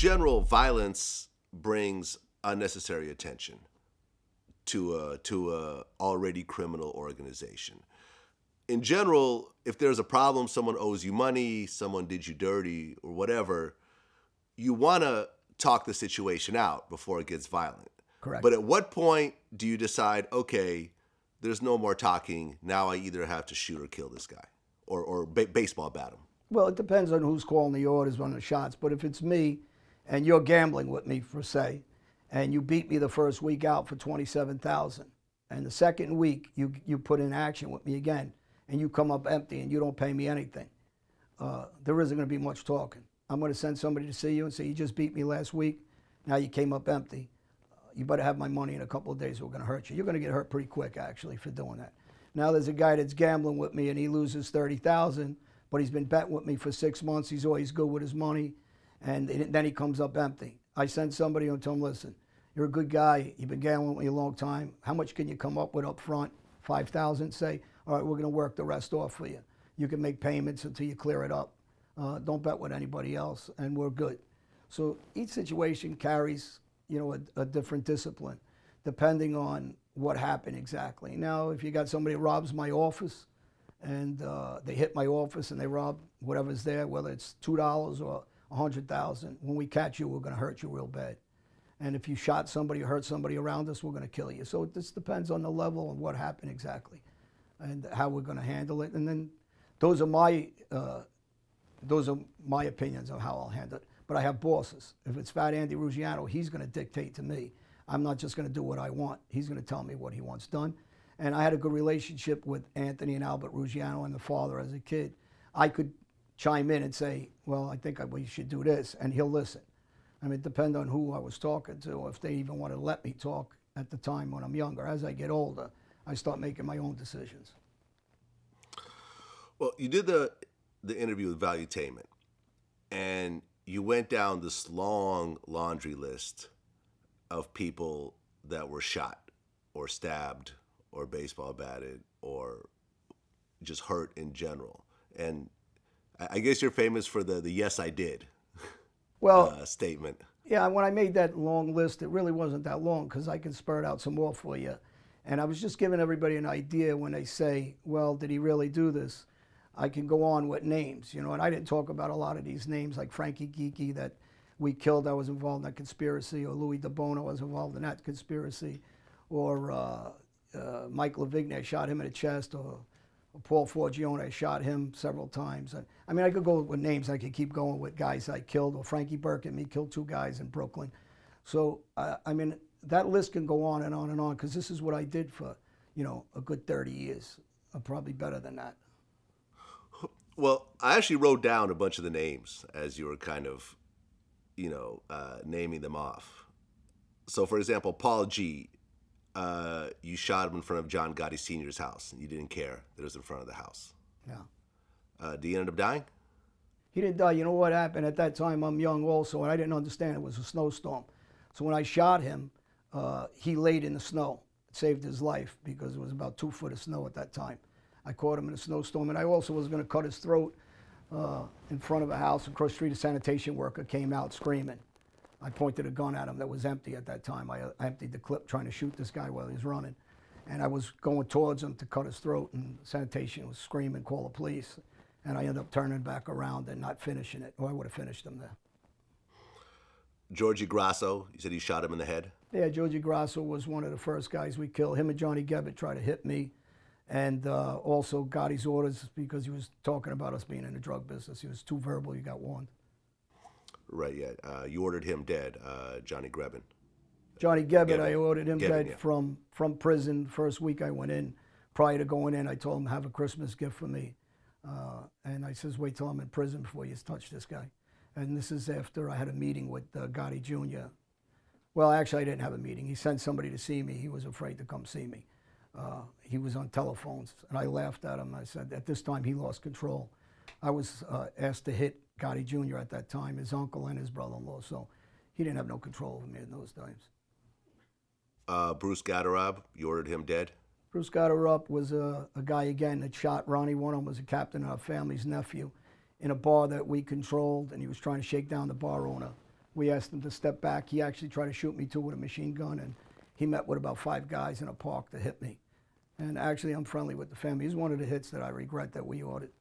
general, violence brings unnecessary attention to a already criminal organization. In general, if there's a problem, someone owes you money, someone did you dirty, or whatever, you want to talk the situation out before it gets violent. Correct. But at what point do you decide, okay, there's no more talking, now I either have to shoot or kill this guy, or baseball bat him? Well, it depends on who's calling the orders on the shots. But if it's me and you're gambling with me, for say, and you beat me the first week out for $27,000, and the second week you put in action with me again, and you come up empty and you don't pay me anything, there isn't going to be much talking. I'm going to send somebody to see you and say, you just beat me last week, now you came up empty. You better have my money in a couple of days or we're going to hurt you. You're going to get hurt pretty quick, actually, for doing that. Now there's a guy that's gambling with me and he loses $30,000, but he's been betting with me for 6 months. He's always good with his money, and then he comes up empty. I send somebody and tell him, listen, you're a good guy. You've been gambling with me a long time. How much can you come up with up front? 5,000, say. All right, we're going to work the rest off for you. You can make payments until you clear it up. Don't bet with anybody else, and we're good. So each situation carries, a different discipline, depending on what happened exactly. Now, if you got somebody who robs my office, and they hit my office and they rob whatever's there, whether it's $2 or $100,000, when we catch you, we're going to hurt you real bad. And if you shot somebody or hurt somebody around us, we're going to kill you. So it just depends on the level and what happened exactly, and how we're going to handle it. And then those are my opinions on how I'll handle it. But I have bosses. If it's Fat Andy Ruggiano, he's going to dictate to me. I'm not just going to do what I want. He's going to tell me what he wants done. And I had a good relationship with Anthony and Albert Ruggiano and the father as a kid. I could chime in and say, well, I think we should do this, and he'll listen. I mean, it depends on who I was talking to, or if they even want to let me talk at the time when I'm younger. As I get older, I start making my own decisions. Well, you did the interview with Valuetainment, and you went down this long laundry list of people that were shot or stabbed or baseball batted or just hurt in general. And I guess you're famous for the yes, I did statement. Yeah, when I made that long list, it really wasn't that long because I can spurt out some more for you. And I was just giving everybody an idea when they say, well, did he really do this? I can go on with names, and I didn't talk about a lot of these names like Frankie Geeky that we killed, I was involved in that conspiracy, or Louis DeBono was involved in that conspiracy, or Mike Lavigne, I shot him in the chest, or Paul Forgione, I shot him several times. I mean, I could go with names, I could keep going with guys I killed, or Frankie Burke and me killed 2 guys in Brooklyn. So, I mean, that list can go on and on and on, because this is what I did for, a good 30 years, or probably better than that. Well, I actually wrote down a bunch of the names as you were kind of, naming them off. So, for example, Paul G., you shot him in front of John Gotti Sr.'s house. You didn't care that it was in front of the house. Yeah. Did he end up dying? He didn't die. You know what happened? At that time, I'm young also, and I didn't understand it was a snowstorm. So when I shot him, he laid in the snow. It saved his life because it was about 2 foot of snow at that time. I caught him in a snowstorm, and I also was going to cut his throat in front of a house. Across the street, a sanitation worker came out screaming. I pointed a gun at him that was empty at that time. I emptied the clip trying to shoot this guy while he was running. And I was going towards him to cut his throat, and sanitation was screaming, call the police. And I ended up turning back around and not finishing it, or I would have finished him there. Georgie Grasso, you said you shot him in the head? Yeah, Georgie Grasso was one of the first guys we killed. Him and Johnny Gebbett tried to hit me. And also got his orders because he was talking about us being in the drug business. He was too verbal, he got warned. Right, yeah. You ordered him dead, Johnny Grebin. Johnny Gebbett, I ordered him Gebbin, dead yeah. from prison. First week I went in. Prior to going in, I told him, have a Christmas gift for me. And I says, wait till I'm in prison before you touch this guy. And this is after I had a meeting with Gotti Jr. Well, actually, I didn't have a meeting. He sent somebody to see me. He was afraid to come see me. He was on telephones, and I laughed at him. I said, at this time, he lost control. I was asked to hit Gotti Jr. at that time, his uncle and his brother-in-law, so he didn't have no control over me in those times. Bruce Gadarab, you ordered him dead? Bruce Gadarab was a guy, again, that shot Ronnie. One of them was a captain of our family's nephew in a bar that we controlled, and he was trying to shake down the bar owner. We asked him to step back. He actually tried to shoot me too with a machine gun, and he met with about 5 guys in a park that hit me. And actually, I'm friendly with the family. He's one of the hits that I regret that we ordered.